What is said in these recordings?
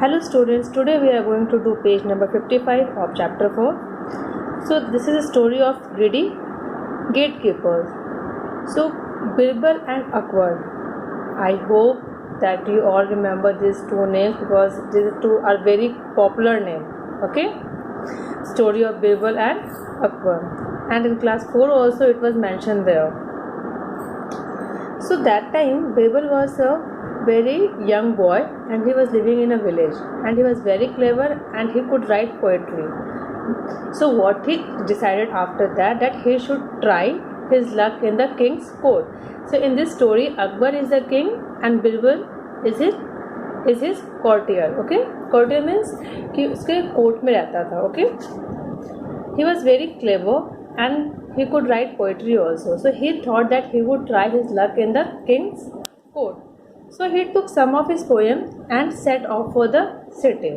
Hello students, today we are going to do page number 55 of chapter 4. So this is a story of greedy gatekeepers. So Birbal and Akbar. I hope that you all remember these two names because these two are very popular names. Okay? Story of Birbal and Akbar. And in class 4 also it was mentioned there. So that time Birbal was a very young boy and he was living in a village and he was very clever and he could write poetry. So what he decided after that he should try his luck in the king's court. So in this story Akbar is the king and Birbal is his courtier. Okay, courtier means कि उसके court में रहता था. Okay, he was very clever and he could write poetry also. So he thought that he would try his luck in the king's court. So he took some of his poems and set off for the city.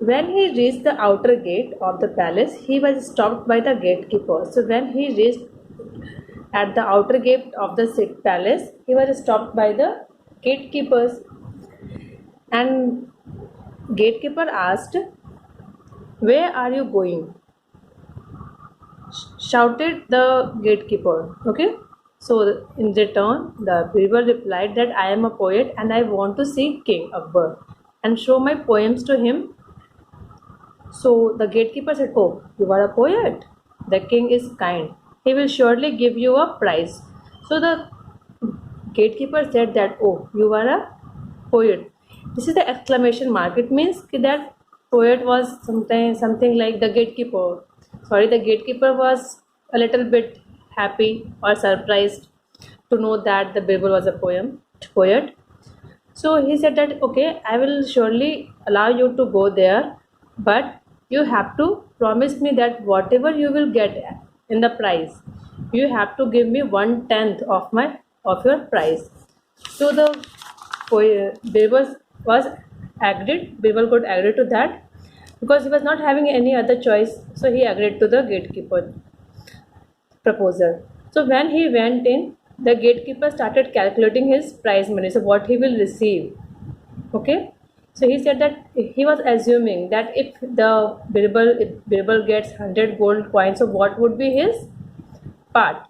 When he reached the outer gate of the palace, he was stopped by the gatekeeper. So when he reached at the outer gate of the palace, he was stopped by the gatekeepers. And gatekeeper asked, "Where are you going?" shouted the gatekeeper. Okay. So in return, the Birbal replied that I am a poet and I want to see King Akbar and show my poems to him. So the gatekeeper said, "Oh, you are a poet? The king is kind. He will surely give you a prize." So the gatekeeper said that, "Oh, you are a poet." This is the exclamation mark. It means that poet was something like the gatekeeper. The gatekeeper was a little bit happy or surprised to know that the Birbal was a poet. So he said that, "Okay, I will surely allow you to go there, but you have to promise me that whatever you will get in the prize, you have to give me 1/10 of your prize." So the Birbal was agreed. Birbal could agree to that because he was not having any other choice. So he agreed to the gatekeeper proposal. So when he went in, the gatekeeper started calculating his prize money, so what he will receive. Okay, so he said that he was assuming that if Birbal gets 100 gold coins, so what would be his part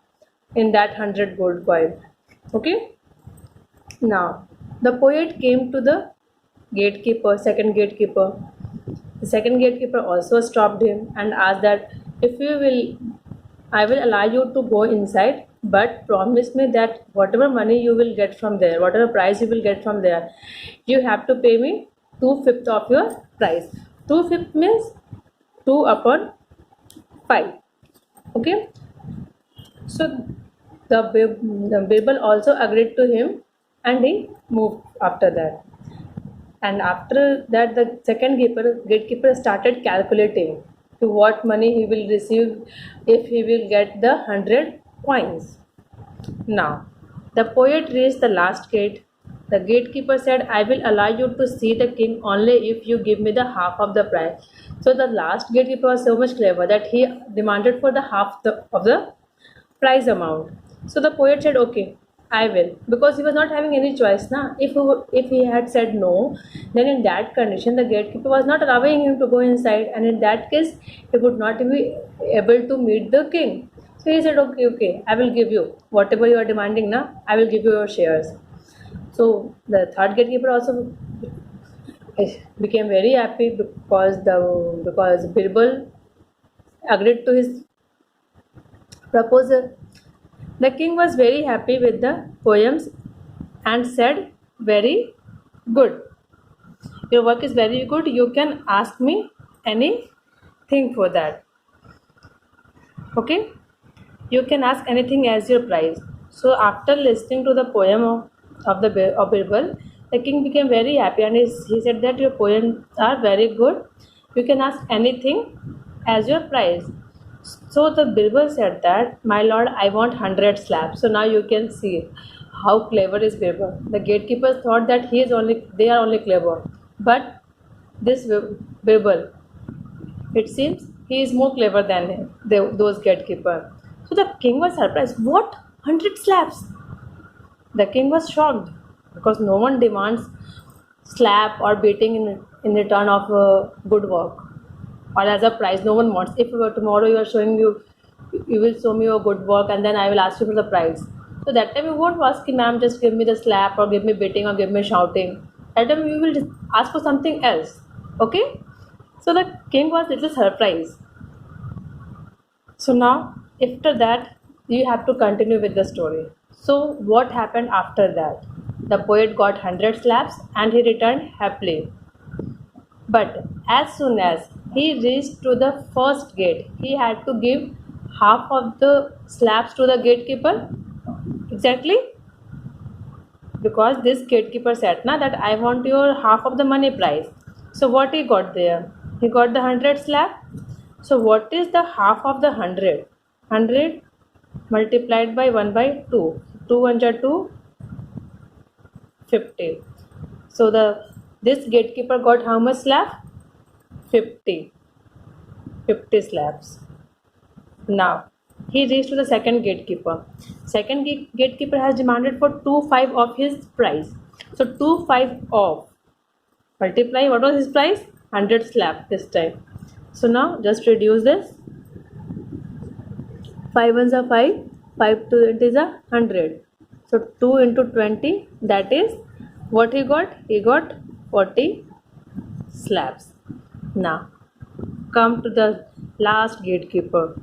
in that 100 gold coin. Okay, now the poet came to the second gatekeeper. The second gatekeeper also stopped him and asked that, "If you will, I will allow you to go inside, but promise me that whatever money you will get from there, whatever price you will get from there, you have to pay me 2/5 of your price." 2/5 means 2 upon 5. Okay, so the Birbal also agreed to him and he moved after that. And after that, the second gatekeeper started calculating to what money he will receive if he will get the 100 coins. Now, the poet reached the last gate. The gatekeeper said, "I will allow you to see the king only if you give me the half of the price." So the last gatekeeper was so much clever that he demanded for the half of the prize amount. So the poet said, "Okay, I will," because he was not having any choice. If he had said no, then in that condition the gatekeeper was not allowing him to go inside, and in that case he would not be able to meet the king. So he said, okay, I will give you whatever you are demanding. Now I will give you your shares. So the third gatekeeper also became very happy because Birbal agreed to his proposal. The king was very happy with the poems and said, "Very good. Your work is very good. You can ask me anything for that." Okay? You can ask anything as your prize. So after listening to the poem of Birbal, the king became very happy and he said that your poems are very good. You can ask anything as your prize. So the Birbal said that, "My lord, I want 100 slabs." So now you can see how clever is Birbal. The gatekeepers thought that they are only clever, but this Birbal, it seems he is more clever than those gatekeepers. So the king was surprised. "What? 100 slabs?" The king was shocked because no one demands slap or beating in return of good work or as a prize. No one wants. If tomorrow you are showing you will show me your good work and then I will ask you for the prize. So that time you won't ask, ma'am, just give me the slap or give me beating or give me shouting. That time you will just ask for something else. Okay. So the king was little surprised. So now after that you have to continue with the story. So what happened after that? The poet got 100 slaps and he returned happily. But as soon as he reached to the first gate, he had to give half of the slaps to the gatekeeper. Exactly, because this gatekeeper said na that I want your half of the money prize. So what he got there? He got the 100 slab. So what is the half of the 100? 100 multiplied by 1 by 2. 2 1 are 2, 50. So this gatekeeper got how much slab? 50. 50 slabs. Now he reached to the second gatekeeper. Second gatekeeper has demanded for 2/5 of his price. So 2/5 of multiply, what was his price? 100 slab this time. So now just reduce this. 5 ones are 5, 5 to it is 100. So 2 into 20, that is what he got? He got 40 slabs. Now come to the last gatekeeper.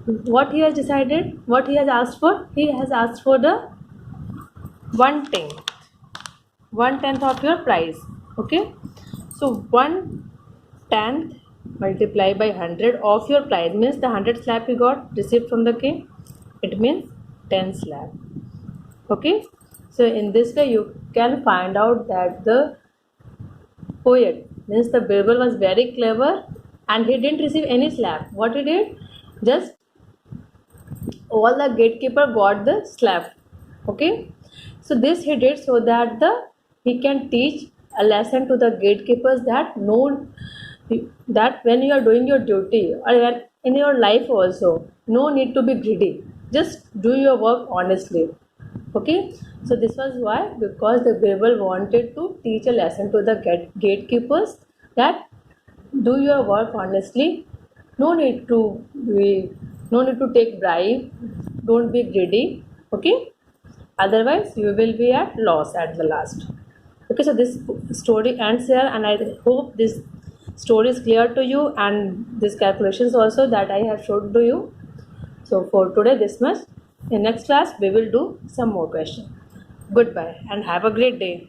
What he has decided, what he has asked for? He has asked for the 1/10 of your price. Okay, so 1/10 multiplied by 100 of your price means the 100 slab you got received from the king. It means 10 slab. Okay, so in this way you can find out that the poet means the Birbal was very clever and he didn't receive any slab. What he did? Just all the gatekeeper got the slab. Okay, so this he did so that he can teach a lesson to the gatekeepers that that when you are doing your duty or in your life also, no need to be greedy, just do your work honestly. Okay, so this was why, because the Birbal wanted to teach a lesson to the gatekeepers that do your work honestly, no need to take bribe, don't be greedy. Okay, otherwise you will be at loss at the last. Okay, so this story ends here and I hope this story is clear to you and these calculations also that I have showed to you. So for today this much. In next class we will do some more questions. Goodbye and have a great day.